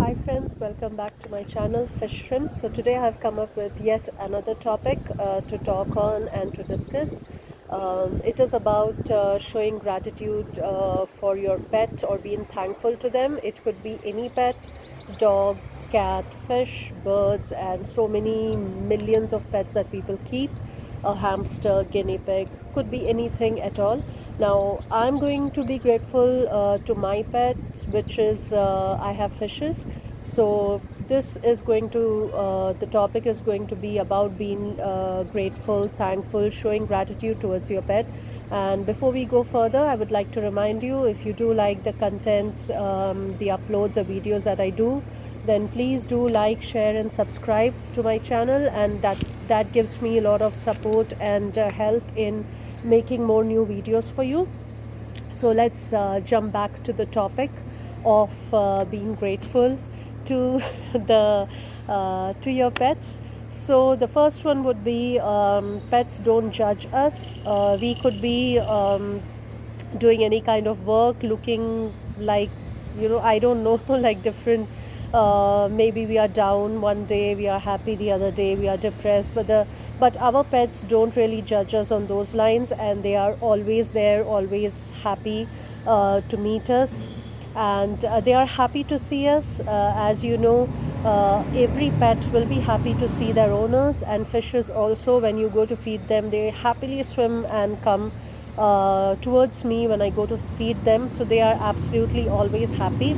Hi friends, welcome back to my channel Fish Shrimps. So today I have come up with yet another topic to talk on and to discuss. It is about showing gratitude for your pet or being thankful to them. It could be any pet, dog, cat, fish, birds, and so many millions of pets that people keep. A hamster, guinea pig, could be anything at all. Now, I'm going to be grateful to my pets, which is I have fishes. So, this is going to, the topic is going to be about being grateful, thankful, showing gratitude towards your pet. And before we go further, I would like to remind you, if you do like the content, the uploads, the videos that I do, then please do like, share, and subscribe to my channel, and that gives me a lot of support and help in making more new videos for you. So let's jump back to the topic of being grateful to the to your pets. So the first one would be pets don't judge us. We could be doing any kind of work, looking like, I don't know, like different. Maybe we are down one day, we are happy the other day, we are depressed, but our pets don't really judge us on those lines, and they are always there, always happy to meet us, and they are happy to see us. As you know, every pet will be happy to see their owners, and fishes also, when you go to feed them, they happily swim and come towards me when I go to feed them. So they are absolutely always happy.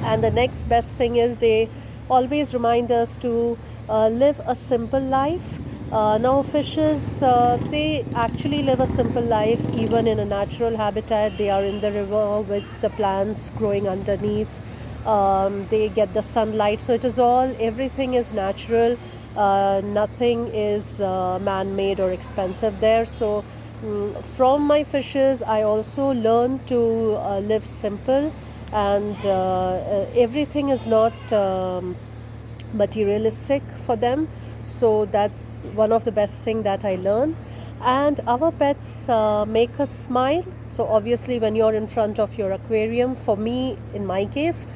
And the next best thing is they always remind us to live a simple life. Now, fishes, they actually live a simple life even in a natural habitat. They are in the river with the plants growing underneath. They get the sunlight, so it is all, everything is natural. Nothing is man made or expensive there. So, from my fishes, I also learn to live simple, and everything is not materialistic for them. So that's one of the best thing that I learn. And our pets make us smile. So obviously, when you're in front of your aquarium, for me, in my case,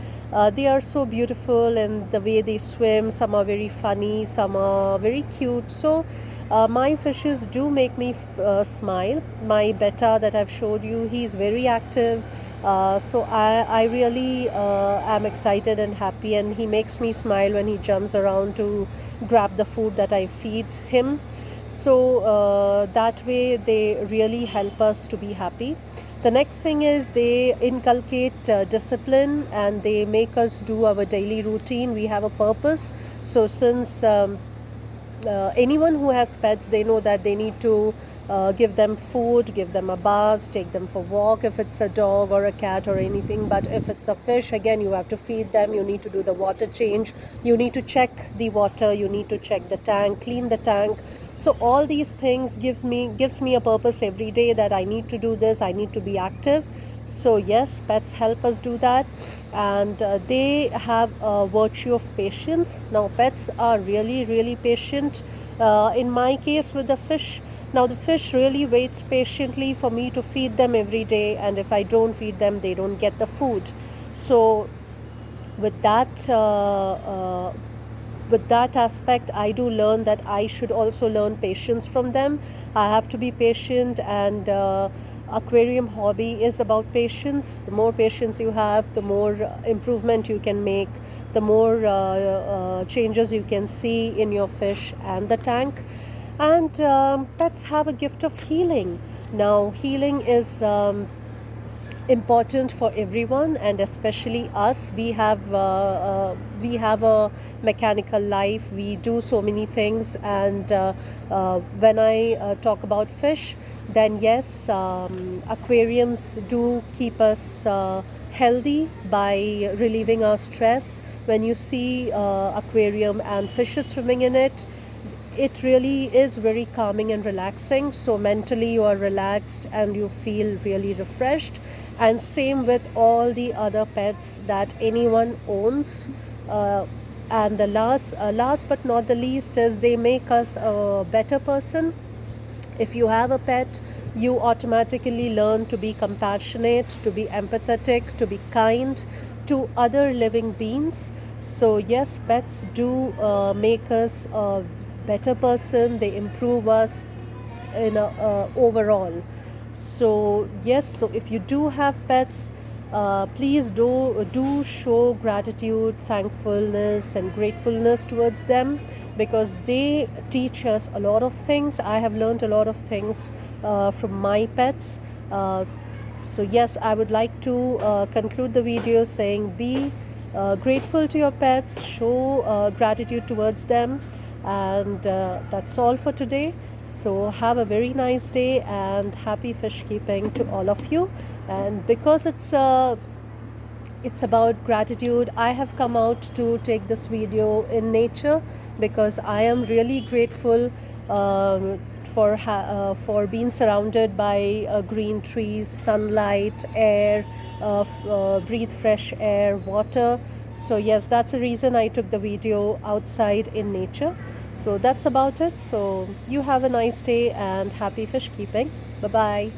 they are so beautiful, and the way they swim, some are very funny, some are very cute. So my fishes do make me smile. My betta that I've showed you, he's very active. So I really am excited and happy, and he makes me smile when he jumps around to grab the food that I feed him. So that way they really help us to be happy. The next thing is they inculcate discipline, and they make us do our daily routine. We have a purpose. So since anyone who has pets, they know that they need to give them food, give them a bath, take them for walk if it's a dog or a cat or anything. But if it's a fish, again, you have to feed them, you need to do the water change, you need to check the water, you need to check the tank, clean the tank. So all these things gives me a purpose every day, that I need to do this, I need to be active. So yes, pets help us do that, and they have a virtue of patience. Now, pets are really, really patient. In my case with the fish, now the fish really waits patiently for me to feed them every day, and if I don't feed them, they don't get the food. So with that aspect, I do learn that I should also learn patience from them. I have to be patient, and aquarium hobby is about patience. The more patience you have, the more improvement you can make, the more changes you can see in your fish and the tank. And pets have a gift of healing. Now, healing is important for everyone, and especially us. We have a mechanical life, we do so many things, and when I talk about fish, then yes, aquariums do keep us healthy by relieving our stress. When you see aquarium and fishes swimming in it, it really is very calming and relaxing. So mentally you are relaxed and you feel really refreshed. And same with all the other pets that anyone owns. And the last but not the least is they make us a better person. If you have a pet, you automatically learn to be compassionate, to be empathetic, to be kind, to other living beings. So yes, pets do make us a better person. They improve us in a, overall. So yes, so if you do have pets, please do show gratitude, thankfulness, and gratefulness towards them, because they teach us a lot of things. I have learned a lot of things from my pets. So yes, I would like to conclude the video saying, be grateful to your pets, show gratitude towards them, and that's all for today. So have a very nice day and happy fish keeping to all of you. And because it's about gratitude, I have come out to take this video in nature, because I am really grateful for being surrounded by green trees, sunlight, air, breathe fresh air, water. So yes, that's the reason I took the video outside in nature. So that's about it. So you have a nice day and happy fish keeping. Bye bye.